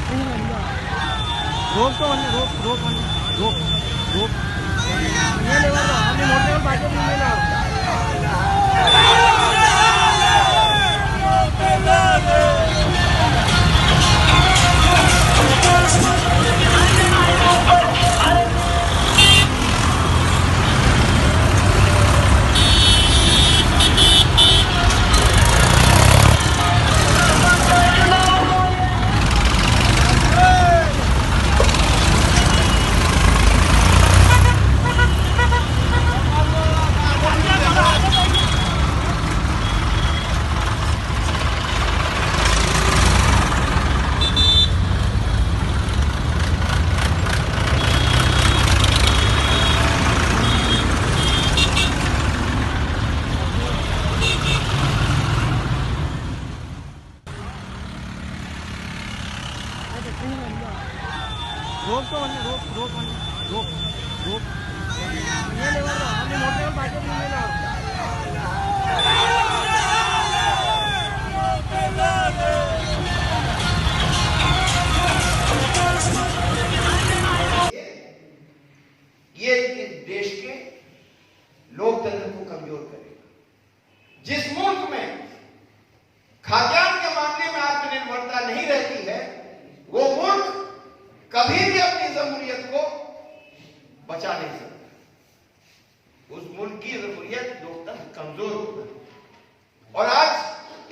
रोक तो बंद रोक रोक बंद रोक रोक ये लेगा तो हमने मोटरसाइकिल बाइक नहीं लेगा रोक तो बंद रोक रोक बंद रोक रोक ये लेगा तो हमने मोटरसाइकिल बाइक नहीं लेगा ये इस देश के लोकतंत्र को कमजोर करेगा। जिस मुल्क में खाद्यान्न के मामले में आत्मनिर्भरता नहीं रहती है, वो मुल्क कभी भी अपनी जमहूरियत को बचा नहीं सकता। उस मुल्क की जमहूरियत लोकतंत्र कमजोर होगा और आज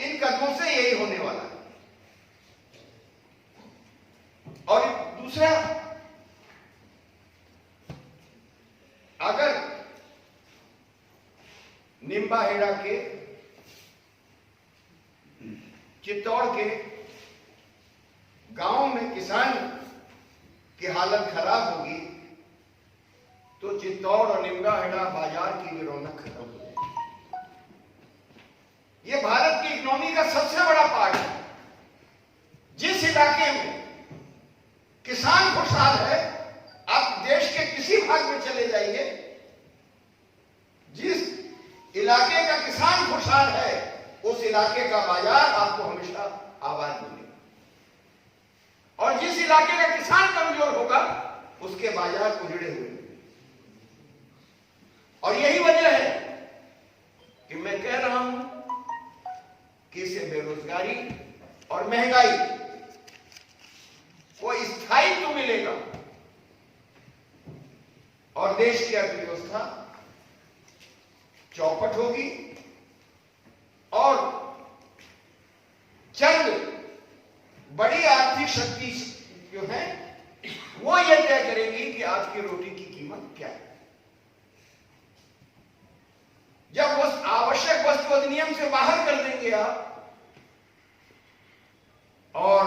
इन कदमों से यही होने वाला है। और दूसरा, अगर निम्बाहेड़ा के चित्तौड़ के गांव में किसान की हालत खराब होगी तो चित्तौड़ और निम्बाहेड़ा बाजार की भी रौनक खत्म हो जाएगी। यह भारत की इकोनॉमी का सबसे बड़ा पार्ट है। जिस इलाके में किसान खुशहाल है, आप देश के किसी भाग में चले जाइए, जिस इलाके का किसान खुशहाल है उस इलाके का बाजार आपको हमेशा आबाद मिलेगा और जिस इलाके का किसान कमजोर होगा उसके बाजार उजड़े हुए। और यही वजह है कि मैं कह रहा हूं कि इससे बेरोजगारी और महंगाई को स्थायित्व मिलेगा और देश की अर्थव्यवस्था चौपट होगी और चंद बड़ी आर्थिक शक्ति जो है वो ये तय करेंगी कि आज की रोटी की कीमत क्या है। जब उस आवश्यक वस्तु अधिनियम से बाहर कर देंगे आप और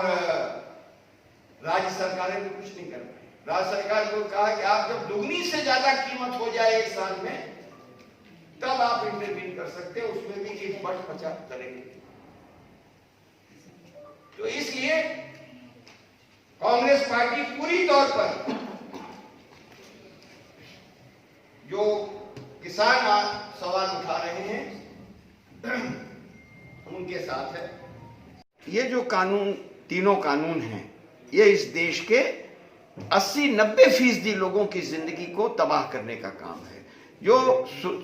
राज्य सरकारें भी कुछ नहीं कर पाए। राज्य सरकार को कहा कि आप जब दुगनी से ज्यादा कीमत हो जाए एक साल में तब आप इंटरवीन कर सकते हैं, उसमें भी एक बट बचा करेंगे। तो इसलिए कांग्रेस पार्टी पूरी तौर पर जो किसान सवाल उठा रहे हैं उनके साथ है। ये जो कानून, तीनों कानून हैं, ये इस देश के 80-90% लोगों की जिंदगी को तबाह करने का काम है। जो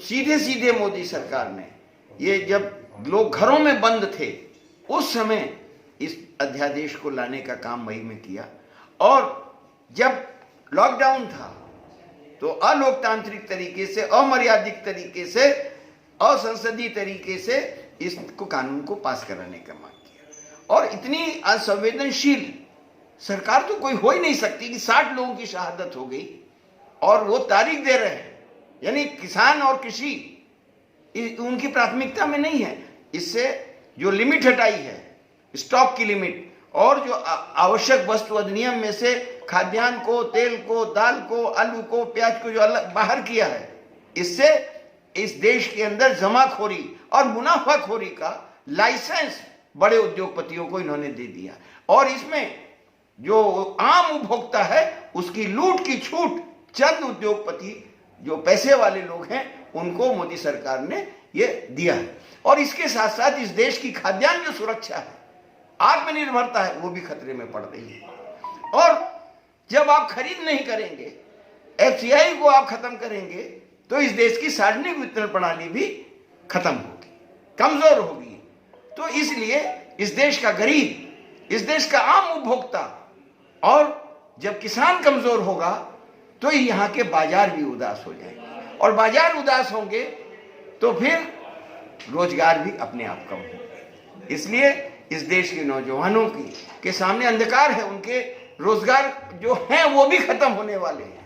सीधे सीधे मोदी सरकार ने, ये जब लोग घरों में बंद थे उस समय इस अध्यादेश को लाने का काम मई में किया और जब लॉकडाउन था तो अलोकतांत्रिक तरीके से, अमर्यादित तरीके से, असंसदीय तरीके से इस कानून को पास कराने का मांग किया। और इतनी असंवेदनशील सरकार तो कोई हो ही नहीं सकती कि 60 लोगों की शहादत हो गई और वो तारीख दे रहे हैं। यानी किसान और कृषि उनकी प्राथमिकता में नहीं है। इससे जो लिमिट हटाई है, स्टॉक की लिमिट, और जो आवश्यक वस्तु अधिनियम में से खाद्यान्न को, तेल को, दाल को, आलू को, प्याज को जो अलग बाहर किया है, इससे इस देश के अंदर जमाखोरी और मुनाफाखोरी का लाइसेंस बड़े उद्योगपतियों को इन्होंने दे दिया और इसमें जो आम उपभोक्ता है उसकी लूट की छूट चंद उद्योगपति जो पैसे वाले लोग हैं उनको मोदी सरकार ने ये दिया है। और इसके साथ साथ इस देश की खाद्यान्न जो सुरक्षा है, आत्मनिर्भरता है, वो भी खतरे में पड़ रही है। और जब आप खरीद नहीं करेंगे, FCI को आप खत्म करेंगे, तो इस देश की सार्वजनिक वितरण प्रणाली भी खत्म होगी, कमजोर होगी। तो इसलिए इस देश का गरीब, इस देश का आम उपभोक्ता, और जब किसान कमजोर होगा तो यहां के बाजार भी उदास हो जाएंगे, और बाजार उदास होंगे तो फिर रोजगार भी अपने आप कम होंगे। इसलिए इस देश के नौजवानों के सामने अंधकार है, उनके रोजगार जो हैं वो भी खत्म होने वाले हैं।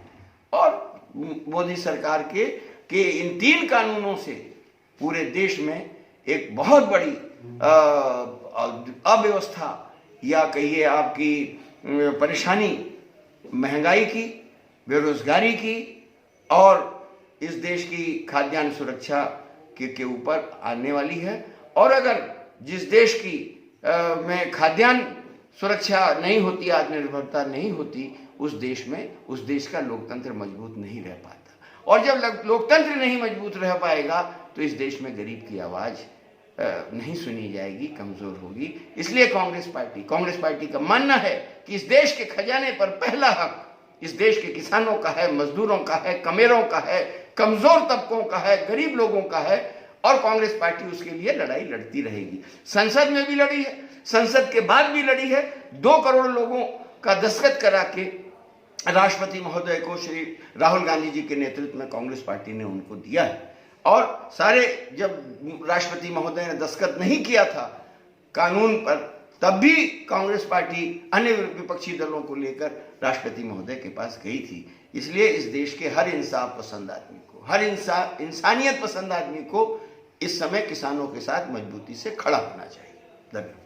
और मोदी सरकार के इन 3 कानूनों से पूरे देश में एक बहुत बड़ी अव्यवस्था या कहिए आपकी परेशानी, महंगाई की, बेरोजगारी की, और इस देश की खाद्यान्न सुरक्षा के ऊपर आने वाली है। और अगर जिस देश की में खाद्यान्न सुरक्षा नहीं होती, आत्मनिर्भरता नहीं होती, उस देश का लोकतंत्र मजबूत नहीं रह पाता। और जब लोकतंत्र नहीं मजबूत रह पाएगा तो इस देश में गरीब की आवाज नहीं सुनी जाएगी, कमजोर होगी। इसलिए कांग्रेस पार्टी का मानना है कि इस देश के खजाने पर पहला हक इस देश के किसानों का है, मजदूरों का है, कमेरों का है, कमजोर तबकों का है, गरीब लोगों का है, और कांग्रेस पार्टी उसके लिए लड़ाई लड़ती रहेगी। संसद में भी लड़ी है, संसद के बाद भी लड़ी है। 2 करोड़ लोगों का दस्तखत करा के राष्ट्रपति महोदय को श्री राहुल गांधी जी के नेतृत्व में कांग्रेस पार्टी ने उनको दिया है। और सारे जब राष्ट्रपति महोदय ने दस्तखत नहीं किया था कानून पर, तब भी कांग्रेस पार्टी अन्य विपक्षी दलों को लेकर राष्ट्रपति महोदय के पास गई थी। इसलिए इस देश के हर इंसाफ पसंद आदमी को, हर इंसानियत पसंद आदमी को इस समय किसानों के साथ मजबूती से खड़ा होना चाहिए। धन्यवाद।